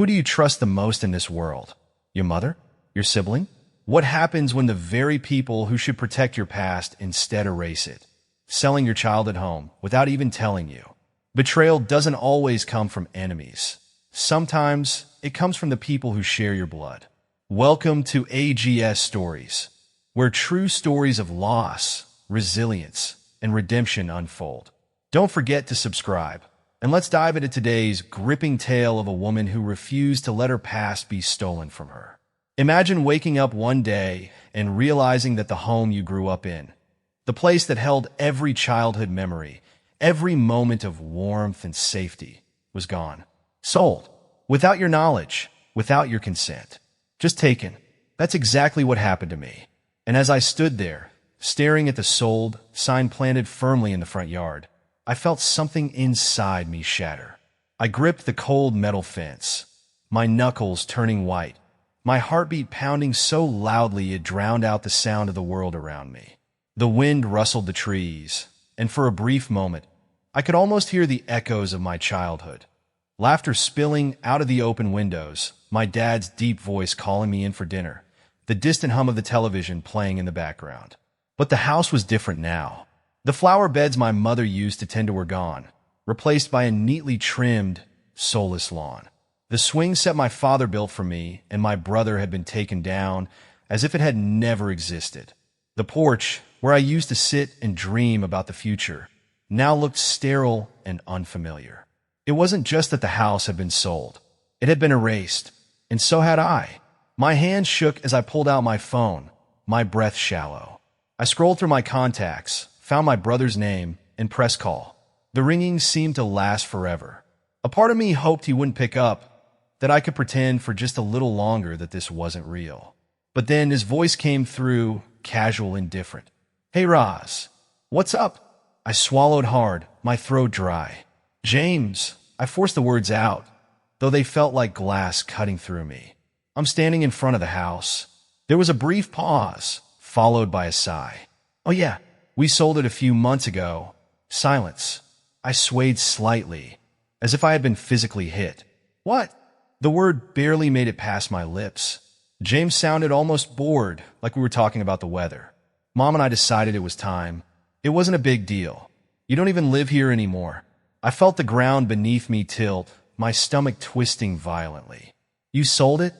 Who do you trust the most in this world? Your mother? Your sibling? What happens when the very people who should protect your past instead erase it? Selling your child at home without even telling you. Betrayal doesn't always come from enemies. Sometimes it comes from the people who share your blood. Welcome to AGS Stories, where true stories of loss, resilience, and redemption unfold. Don't forget to subscribe, and let's dive into today's gripping tale of a woman who refused to let her past be stolen from her. Imagine waking up one day and realizing that the home you grew up in, the place that held every childhood memory, every moment of warmth and safety, was gone. Sold. Without your knowledge, without your consent. Just taken. That's exactly what happened to me. And as I stood there, staring at the sold sign planted firmly in the front yard, I felt something inside me shatter. I gripped the cold metal fence, my knuckles turning white, my heartbeat pounding so loudly it drowned out the sound of the world around me. The wind rustled the trees, and for a brief moment, I could almost hear the echoes of my childhood. Laughter spilling out of the open windows, my dad's deep voice calling me in for dinner, the distant hum of the television playing in the background. But the house was different now. The flower beds my mother used to tend to were gone, replaced by a neatly trimmed, soulless lawn. The swing set my father built for me and my brother had been taken down as if it had never existed. The porch, where I used to sit and dream about the future, now looked sterile and unfamiliar. It wasn't just that the house had been sold. It had been erased, and so had I. My hand shook as I pulled out my phone, my breath shallow. I scrolled through my contacts, found my brother's name, and pressed call. The ringing seemed to last forever. A part of me hoped he wouldn't pick up, that I could pretend for just a little longer that this wasn't real. But then his voice came through, casual and different. "Hey, Roz, what's up?" I swallowed hard, my throat dry. "James," I forced the words out, though they felt like glass cutting through me. I'm standing in front of the house. There was a brief pause, followed by a sigh. "Oh yeah, we sold it a few months ago." Silence. I swayed slightly, as if I had been physically hit. "What?" The word barely made it past my lips. James sounded almost bored, like we were talking about the weather. "Mom and I decided it was time. It wasn't a big deal. You don't even live here anymore." I felt the ground beneath me tilt, my stomach twisting violently. "You sold it?"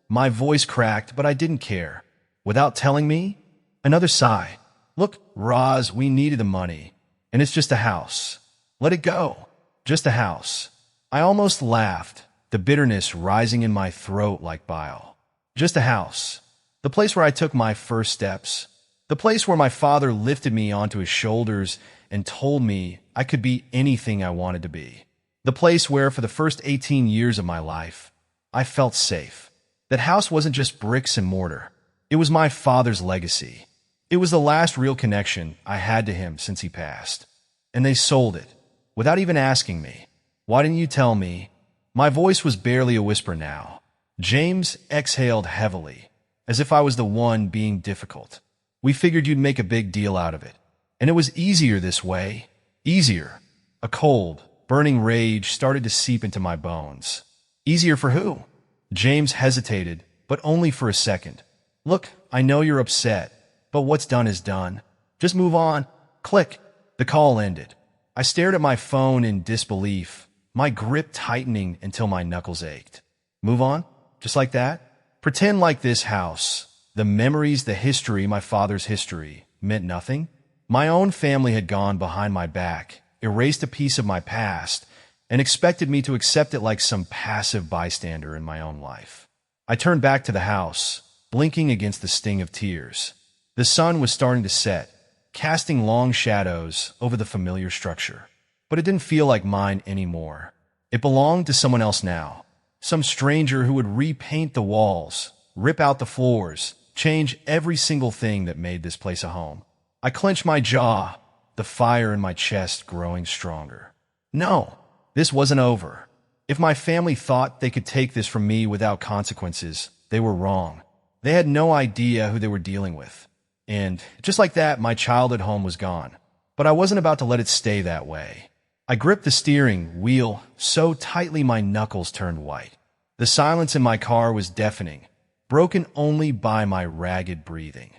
My voice cracked, but I didn't care. "Without telling me?" Another sigh. "Look, Roz, we needed the money, and it's just a house. Let it go. Just a house." I almost laughed, the bitterness rising in my throat like bile. Just a house. The place where I took my first steps. The place where my father lifted me onto his shoulders and told me I could be anything I wanted to be. The place where, for the first 18 years of my life, I felt safe. That house wasn't just bricks and mortar. It was my father's legacy. It was the last real connection I had to him since he passed. And they sold it, without even asking me. "Why didn't you tell me?" My voice was barely a whisper now. James exhaled heavily, as if I was the one being difficult. "We figured you'd make a big deal out of it. And it was easier this way. Easier." A cold, burning rage started to seep into my bones. "Easier for who?" James hesitated, but only for a second. "Look, I know you're upset, but what's done is done. Just move on." Click. The call ended. I stared at my phone in disbelief, my grip tightening until my knuckles ached. Move on? Just like that? Pretend like this house, the memories, the history, my father's history, meant nothing? My own family had gone behind my back, erased a piece of my past, and expected me to accept it like some passive bystander in my own life. I turned back to the house, blinking against the sting of tears. The sun was starting to set, casting long shadows over the familiar structure. But it didn't feel like mine anymore. It belonged to someone else now. Some stranger who would repaint the walls, rip out the floors, change every single thing that made this place a home. I clenched my jaw, the fire in my chest growing stronger. No, this wasn't over. If my family thought they could take this from me without consequences, they were wrong. They had no idea who they were dealing with. And just like that, my childhood home was gone. But I wasn't about to let it stay that way. I gripped the steering wheel so tightly my knuckles turned white. The silence in my car was deafening, broken only by my ragged breathing.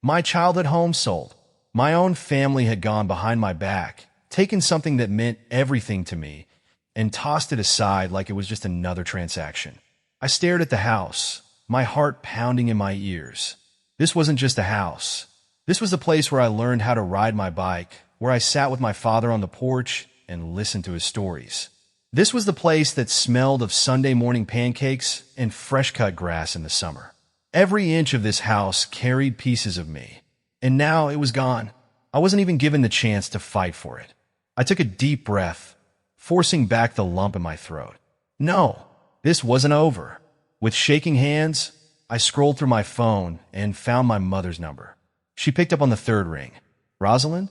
My childhood home sold. My own family had gone behind my back, taken something that meant everything to me, and tossed it aside like it was just another transaction. I stared at the house, my heart pounding in my ears. This wasn't just a house. This was the place where I learned how to ride my bike, where I sat with my father on the porch and listened to his stories. This was the place that smelled of Sunday morning pancakes and fresh-cut grass in the summer. Every inch of this house carried pieces of me, and now it was gone. I wasn't even given the chance to fight for it. I took a deep breath, forcing back the lump in my throat. No, this wasn't over. With shaking hands, I scrolled through my phone and found my mother's number. She picked up on the third ring. Rosalind?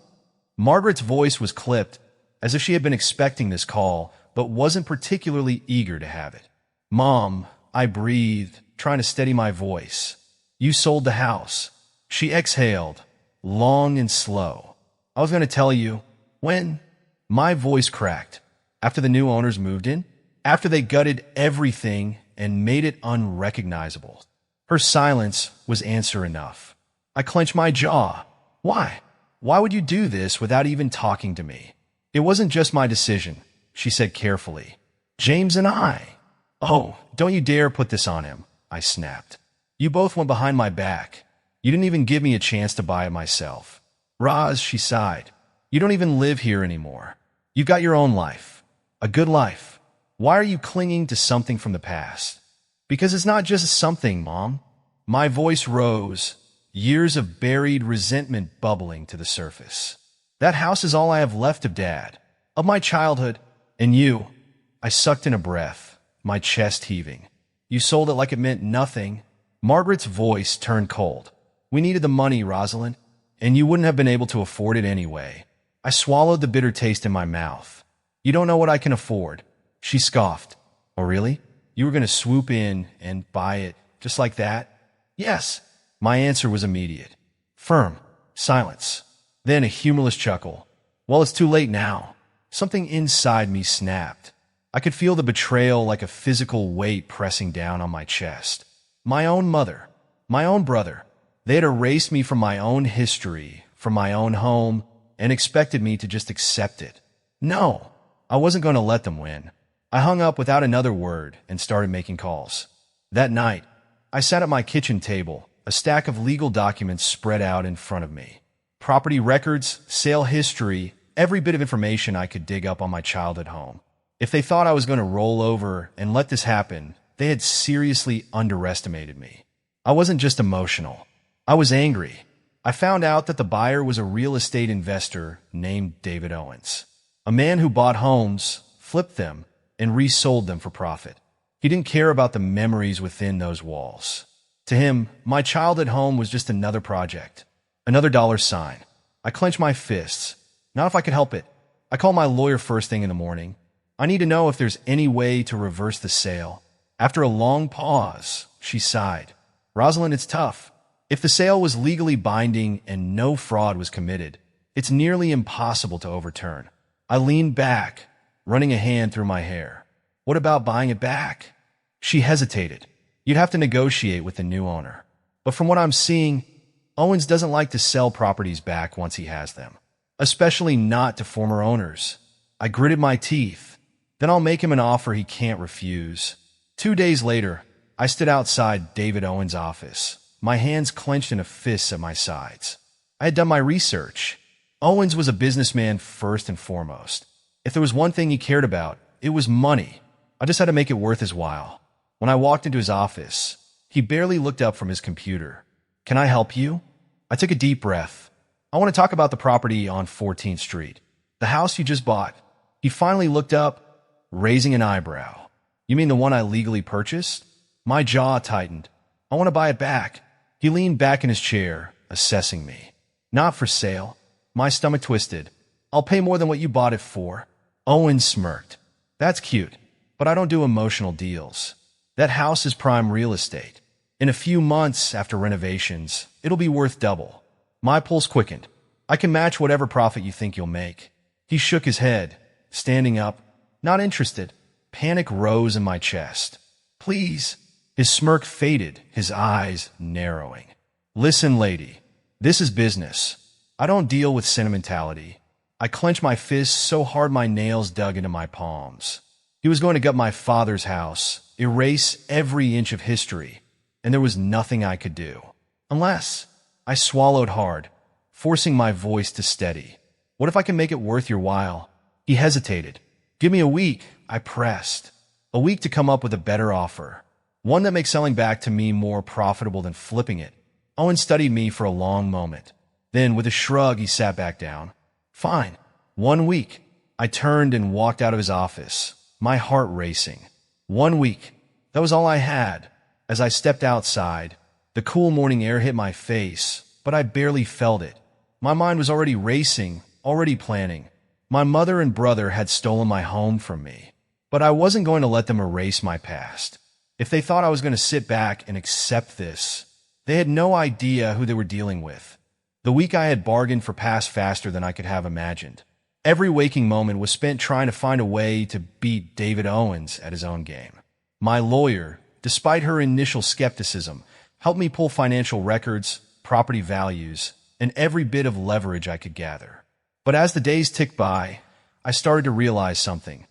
Margaret's voice was clipped, as if she had been expecting this call, but wasn't particularly eager to have it. Mom, I breathed, trying to steady my voice. You sold the house. She exhaled, long and slow. I was going to tell you, when? My voice cracked. After the new owners moved in? After they gutted everything and made it unrecognizable. Her silence was answer enough. I clenched my jaw. Why? Why would you do this without even talking to me? It wasn't just my decision, she said carefully. James and I. Oh, don't you dare put this on him, I snapped. You both went behind my back. You didn't even give me a chance to buy it myself. Roz, she sighed. You don't even live here anymore. You've got your own life. A good life. Why are you clinging to something from the past? Because it's not just something, Mom. My voice rose, years of buried resentment bubbling to the surface. That house is all I have left of Dad, of my childhood, and you. I sucked in a breath, my chest heaving. You sold it like it meant nothing. Margaret's voice turned cold. We needed the money, Rosalind, and you wouldn't have been able to afford it anyway. I swallowed the bitter taste in my mouth. You don't know what I can afford. She scoffed. Oh, really? You were going to swoop in and buy it just like that? Yes. My answer was immediate. Firm. Silence. Then a humorless chuckle. Well, it's too late now. Something inside me snapped. I could feel the betrayal like a physical weight pressing down on my chest. My own mother. My own brother. They had erased me from my own history, from my own home, and expected me to just accept it. No, I wasn't going to let them win. I hung up without another word and started making calls. That night, I sat at my kitchen table, a stack of legal documents spread out in front of me. Property records, sale history, every bit of information I could dig up on my childhood home. If they thought I was going to roll over and let this happen, they had seriously underestimated me. I wasn't just emotional. I was angry. I found out that the buyer was a real estate investor named David Owens, a man who bought homes, flipped them, and resold them for profit. He didn't care about the memories within those walls. To him, my childhood home was just another project, another dollar sign. I clenched my fists. Not if I could help it. I called my lawyer first thing in the morning. I need to know if there's any way to reverse the sale. After a long pause, she sighed. Rosalind, it's tough. If the sale was legally binding and no fraud was committed, it's nearly impossible to overturn. I leaned back, running a hand through my hair. What about buying it back? She hesitated. You'd have to negotiate with the new owner. But from what I'm seeing, Owens doesn't like to sell properties back once he has them, especially not to former owners. I gritted my teeth. Then I'll make him an offer he can't refuse. 2 days later, I stood outside David Owens' office, my hands clenched in a fist at my sides. I had done my research. Owens was a businessman first and foremost. If there was one thing he cared about, it was money. I just had to make it worth his while. When I walked into his office, he barely looked up from his computer. Can I help you? I took a deep breath. I want to talk about the property on 14th Street. The house you just bought. He finally looked up, raising an eyebrow. You mean the one I legally purchased? My jaw tightened. I want to buy it back. He leaned back in his chair, assessing me. Not for sale. My stomach twisted. I'll pay more than what you bought it for. Owen smirked. That's cute, but I don't do emotional deals. That house is prime real estate. In a few months after renovations, it'll be worth double. My pulse quickened. I can match whatever profit you think you'll make. He shook his head, standing up. Not interested. Panic rose in my chest. Please. His smirk faded, his eyes narrowing. Listen, lady, this is business. I don't deal with sentimentality. I clenched my fists so hard my nails dug into my palms. He was going to gut my father's house, erase every inch of history, and there was nothing I could do. Unless I swallowed hard, forcing my voice to steady. What if I can make it worth your while? He hesitated. Give me a week, I pressed. A week to come up with a better offer. One that makes selling back to me more profitable than flipping it. Owen studied me for a long moment. Then, with a shrug, he sat back down. Fine. 1 week. I turned and walked out of his office, my heart racing. 1 week. That was all I had. As I stepped outside, the cool morning air hit my face, but I barely felt it. My mind was already racing, already planning. My mother and brother had stolen my home from me, but I wasn't going to let them erase my past. If they thought I was going to sit back and accept this, they had no idea who they were dealing with. The week I had bargained for passed faster than I could have imagined. Every waking moment was spent trying to find a way to beat David Owens at his own game. My lawyer, despite her initial skepticism, helped me pull financial records, property values, and every bit of leverage I could gather. But as the days ticked by, I started to realize something.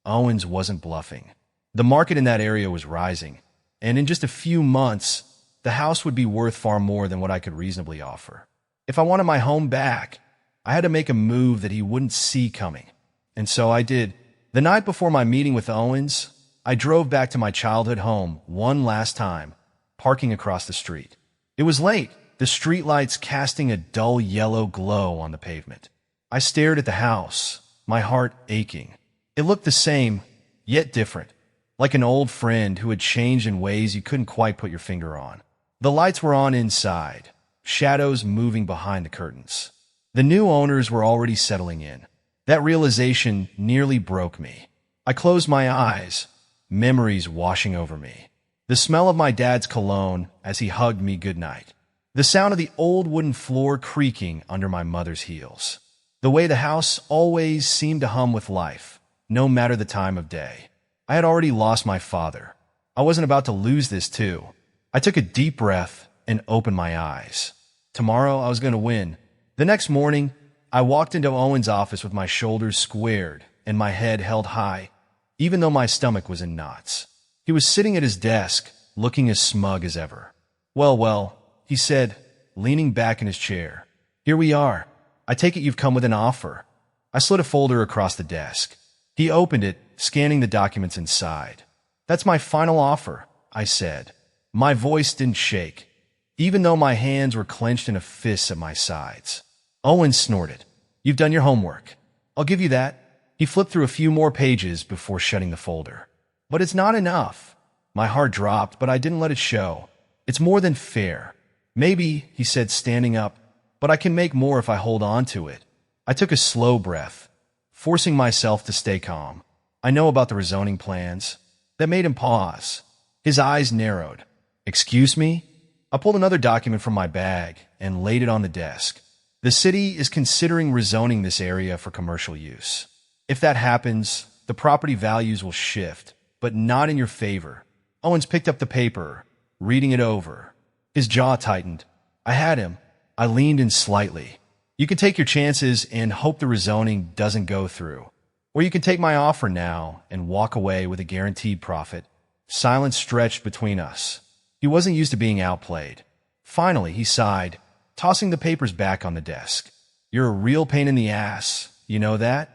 Owens wasn't bluffing. The market in that area was rising, and in just a few months, the house would be worth far more than what I could reasonably offer. If I wanted my home back, I had to make a move that he wouldn't see coming. And so I did. The night before my meeting with Owens, I drove back to my childhood home one last time, parking across the street. It was late, the streetlights casting a dull yellow glow on the pavement. I stared at the house, my heart aching. It looked the same, yet different, like an old friend who had changed in ways you couldn't quite put your finger on. The lights were on inside, shadows moving behind the curtains. The new owners were already settling in. That realization nearly broke me. I closed my eyes, memories washing over me. The smell of my dad's cologne as he hugged me goodnight. The sound of the old wooden floor creaking under my mother's heels. The way the house always seemed to hum with life, no matter the time of day. I had already lost my father. I wasn't about to lose this too. I took a deep breath and opened my eyes. Tomorrow I was going to win. The next morning, I walked into Owen's office with my shoulders squared and my head held high, even though my stomach was in knots. He was sitting at his desk, looking as smug as ever. Well, he said, leaning back in his chair. Here we are. I take it you've come with an offer. I slid a folder across the desk. He opened it, scanning the documents inside. That's my final offer, I said. My voice didn't shake, even though my hands were clenched in a fist at my sides. Owen snorted. You've done your homework. I'll give you that. He flipped through a few more pages before shutting the folder. But it's not enough. My heart dropped, but I didn't let it show. It's more than fair. Maybe, he said, standing up, but I can make more if I hold on to it. I took a slow breath, forcing myself to stay calm. I know about the rezoning plans. That made him pause. His eyes narrowed. Excuse me? I pulled another document from my bag and laid it on the desk. The city is considering rezoning this area for commercial use. If that happens, the property values will shift, but not in your favor. Owens picked up the paper, reading it over. His jaw tightened. I had him. I leaned in slightly. You can take your chances and hope the rezoning doesn't go through. Or you can take my offer now and walk away with a guaranteed profit. Silence stretched between us. He wasn't used to being outplayed. Finally, he sighed, tossing the papers back on the desk. You're a real pain in the ass. You know that?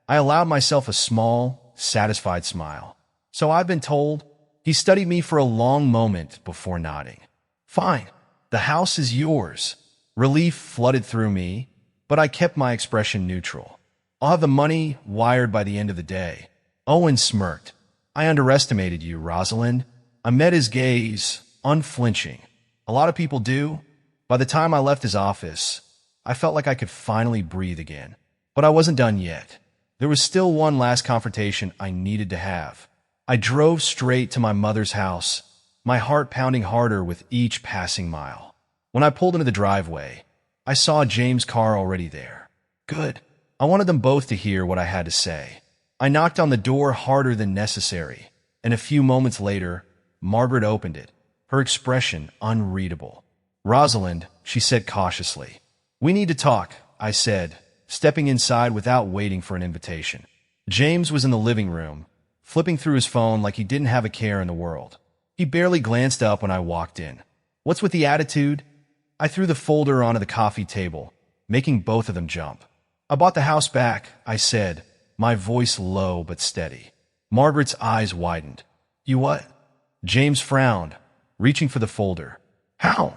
I allowed myself a small, satisfied smile. So I've been told. He studied me for a long moment before nodding. Fine. The house is yours. Relief flooded through me, but I kept my expression neutral. I'll have the money wired by the end of the day. Owen smirked. I underestimated you, Rosalind. I met his gaze, unflinching. A lot of people do. By the time I left his office, I felt like I could finally breathe again. But I wasn't done yet. There was still one last confrontation I needed to have. I drove straight to my mother's house, my heart pounding harder with each passing mile. When I pulled into the driveway, I saw James' car already there. Good. I wanted them both to hear what I had to say. I knocked on the door harder than necessary, and a few moments later, Margaret opened it, her expression unreadable. "Rosalind," she said cautiously. "We need to talk," I said, stepping inside without waiting for an invitation. James was in the living room, flipping through his phone like he didn't have a care in the world. He barely glanced up when I walked in. "What's with the attitude?" I threw the folder onto the coffee table, making both of them jump. "I bought the house back," I said, my voice low but steady. Margaret's eyes widened. "You what?" James frowned, reaching for the folder. "How?"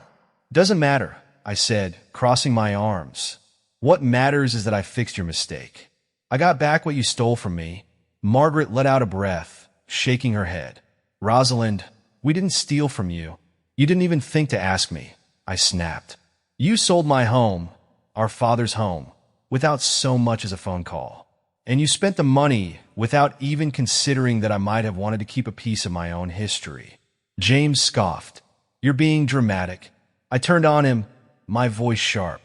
"Doesn't matter," I said, crossing my arms. "What matters is that I fixed your mistake. I got back what you stole from me." Margaret let out a breath, shaking her head. "Rosalind, we didn't steal from you. You didn't even think to ask me," I snapped. "You sold my home, our father's home, without so much as a phone call. And you spent the money without even considering that I might have wanted to keep a piece of my own history." James scoffed. "You're being dramatic." I turned on him, my voice sharp.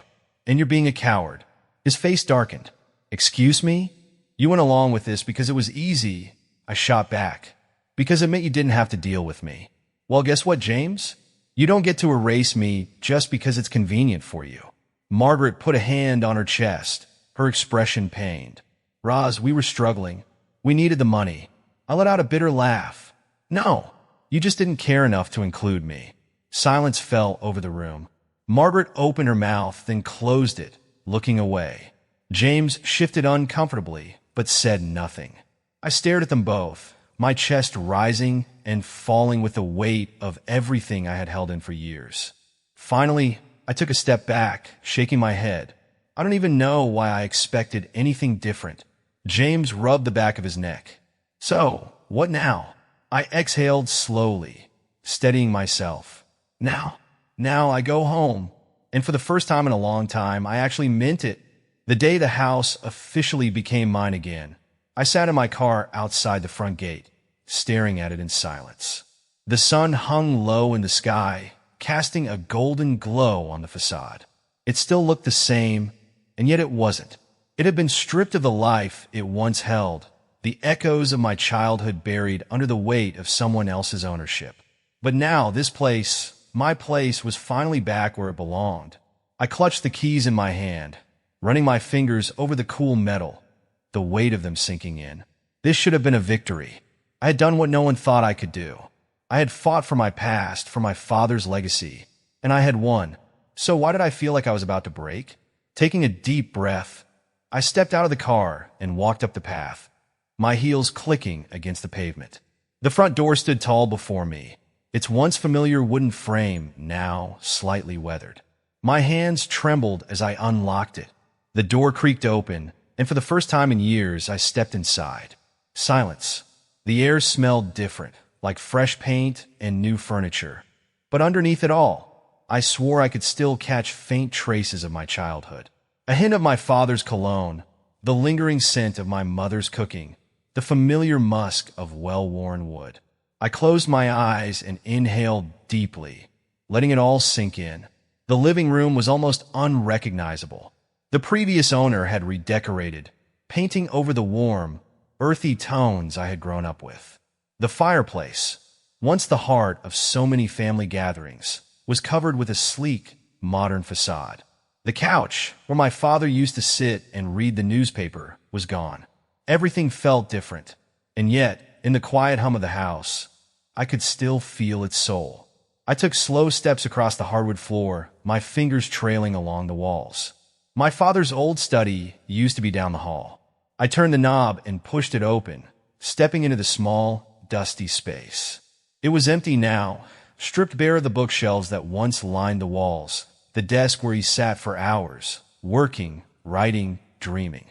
"And you're being a coward." His face darkened. "Excuse me? You went along with this because it was easy," I shot back. "Because it meant you didn't have to deal with me." "Well, guess what, James? You don't get to erase me just because it's convenient for you." Margaret put a hand on her chest, her expression pained. "Roz, we were struggling. We needed the money." I let out a bitter laugh. "No, you just didn't care enough to include me." Silence fell over the room. Margaret opened her mouth, then closed it, looking away. James shifted uncomfortably, but said nothing. I stared at them both, my chest rising and falling with the weight of everything I had held in for years. Finally, I took a step back, shaking my head. I don't even know why I expected anything different. James rubbed the back of his neck. "So, what now?" I exhaled slowly, steadying myself. Now I go home. And for the first time in a long time, I actually meant it. The day the house officially became mine again, I sat in my car outside the front gate, staring at it in silence. The sun hung low in the sky, casting a golden glow on the facade. It still looked the same, and yet it wasn't. It had been stripped of the life it once held, the echoes of my childhood buried under the weight of someone else's ownership. But now this place, my place, was finally back where it belonged. I clutched the keys in my hand, running my fingers over the cool metal, the weight of them sinking in. This should have been a victory. I had done what no one thought I could do. I had fought for my past, for my father's legacy, and I had won. So why did I feel like I was about to break? Taking a deep breath, I stepped out of the car and walked up the path, my heels clicking against the pavement. The front door stood tall before me, its once familiar wooden frame now slightly weathered. My hands trembled as I unlocked it. The door creaked open, and for the first time in years, I stepped inside. Silence. The air smelled different, like fresh paint and new furniture. But underneath it all, I swore I could still catch faint traces of my childhood. A hint of my father's cologne, the lingering scent of my mother's cooking, the familiar musk of well-worn wood. I closed my eyes and inhaled deeply, letting it all sink in. The living room was almost unrecognizable. The previous owner had redecorated, painting over the warm, earthy tones I had grown up with. The fireplace, once the heart of so many family gatherings, was covered with a sleek, modern facade. The couch, where my father used to sit and read the newspaper, was gone. Everything felt different, and yet, in the quiet hum of the house, I could still feel its soul. I took slow steps across the hardwood floor, my fingers trailing along the walls. My father's old study used to be down the hall. I turned the knob and pushed it open, stepping into the small, dusty space. It was empty now, stripped bare of the bookshelves that once lined the walls, the desk where he sat for hours, working, writing, dreaming.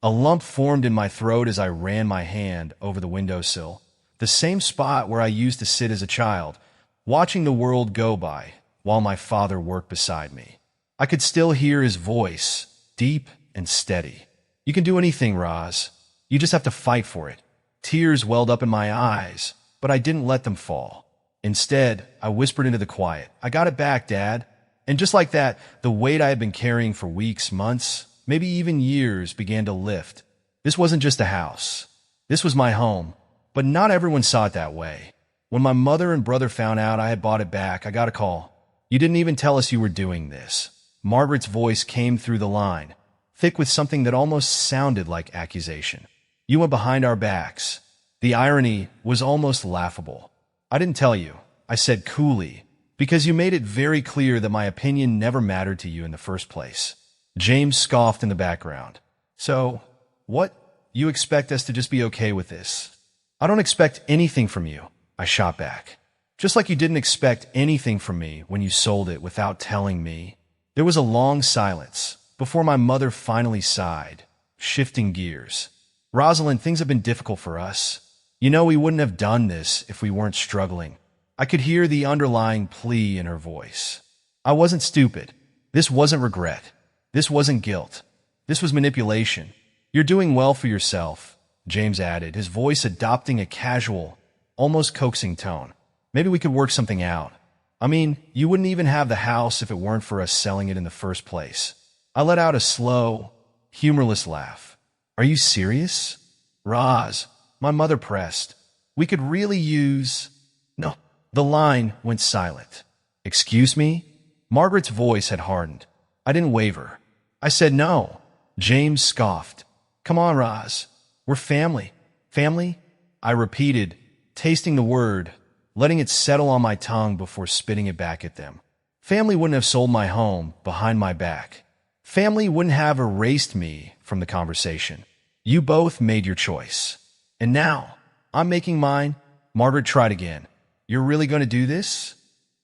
A lump formed in my throat as I ran my hand over the windowsill, the same spot where I used to sit as a child, watching the world go by while my father worked beside me. I could still hear his voice, deep and steady. "You can do anything, Roz. You just have to fight for it." Tears welled up in my eyes, but I didn't let them fall. Instead, I whispered into the quiet, "I got it back, Dad." And just like that, the weight I had been carrying for weeks, months, maybe even years began to lift. This wasn't just a house. This was my home, but not everyone saw it that way. When my mother and brother found out I had bought it back, I got a call. You didn't even tell us you were doing this. Margaret's voice came through the line, thick with something that almost sounded like accusation. You went behind our backs. The irony was almost laughable. I didn't tell you, I said coolly, because you made it very clear that my opinion never mattered to you in the first place. James scoffed in the background. So, what? You expect us to just be okay with this? I don't expect anything from you, I shot back. Just like you didn't expect anything from me when you sold it without telling me. There was a long silence before my mother finally sighed, shifting gears. Rosalind, things have been difficult for us. You know we wouldn't have done this if we weren't struggling. I could hear the underlying plea in her voice. I wasn't stupid. This wasn't regret. This wasn't guilt. This was manipulation. You're doing well for yourself, James added, his voice adopting a casual, almost coaxing tone. Maybe we could work something out. I mean, you wouldn't even have the house if it weren't for us selling it in the first place. I let out a slow, humorless laugh. Are you serious? Roz, my mother pressed. We could really use... No. The line went silent. Excuse me? Margaret's voice had hardened. I didn't waver. I said no. James scoffed. Come on, Roz. We're family. Family? I repeated, tasting the word, letting it settle on my tongue before spitting it back at them. Family wouldn't have sold my home behind my back. Family wouldn't have erased me from the conversation. You both made your choice. And now, I'm making mine. Margaret tried again. You're really going to do this?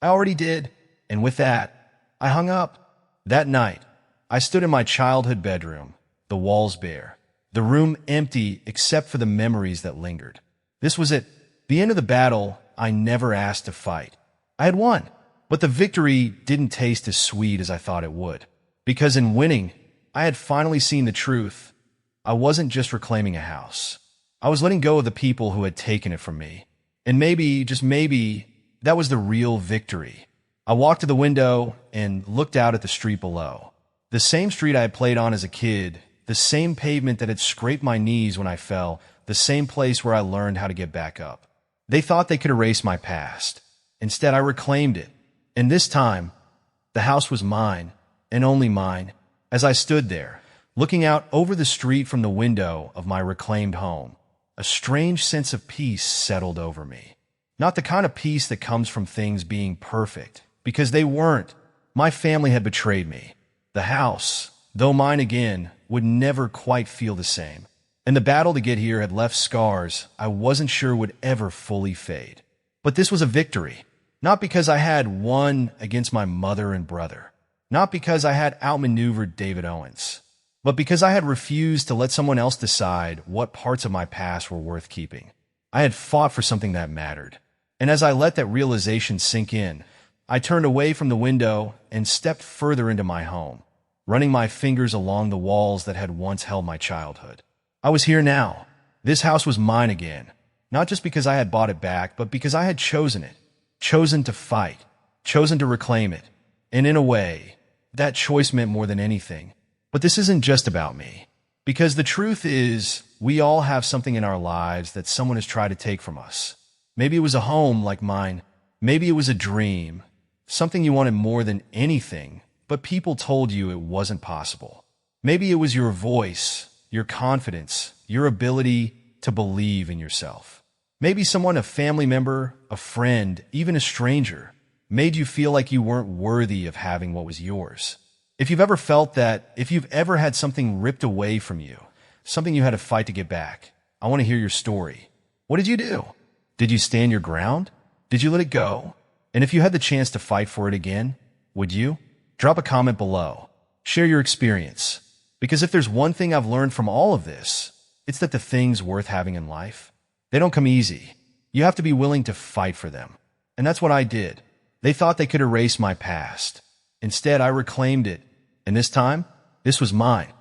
I already did. And with that, I hung up. That night, I stood in my childhood bedroom, the walls bare, the room empty except for the memories that lingered. This was it, the end of the battle I never asked to fight. I had won, but the victory didn't taste as sweet as I thought it would. Because in winning, I had finally seen the truth. I wasn't just reclaiming a house. I was letting go of the people who had taken it from me. And maybe, just maybe, that was the real victory. I walked to the window and looked out at the street below. The same street I had played on as a kid, the same pavement that had scraped my knees when I fell, the same place where I learned how to get back up. They thought they could erase my past. Instead, I reclaimed it. And this time, the house was mine, and only mine, as I stood there, looking out over the street from the window of my reclaimed home. A strange sense of peace settled over me. Not the kind of peace that comes from things being perfect, because they weren't. My family had betrayed me. The house, though mine again, would never quite feel the same. And the battle to get here had left scars I wasn't sure would ever fully fade. But this was a victory. Not because I had won against my mother and brother. Not because I had outmaneuvered David Owens. But because I had refused to let someone else decide what parts of my past were worth keeping. I had fought for something that mattered. And as I let that realization sink in, I turned away from the window and stepped further into my home, running my fingers along the walls that had once held my childhood. I was here now. This house was mine again, not just because I had bought it back, but because I had chosen it, chosen to fight, chosen to reclaim it. And in a way, that choice meant more than anything. But this isn't just about me, because the truth is, we all have something in our lives that someone has tried to take from us. Maybe it was a home like mine. Maybe it was a dream, something you wanted more than anything, but people told you it wasn't possible. Maybe it was your voice, your confidence, your ability to believe in yourself. Maybe someone, a family member, a friend, even a stranger, made you feel like you weren't worthy of having what was yours. If you've ever felt that, if you've ever had something ripped away from you, something you had to fight to get back, I want to hear your story. What did you do? Did you stand your ground? Did you let it go? And if you had the chance to fight for it again, would you? Drop a comment below. Share your experience. Because if there's one thing I've learned from all of this, it's that the things worth having in life, they don't come easy. You have to be willing to fight for them. And that's what I did. They thought they could erase my past. Instead, I reclaimed it. And this time, this was mine.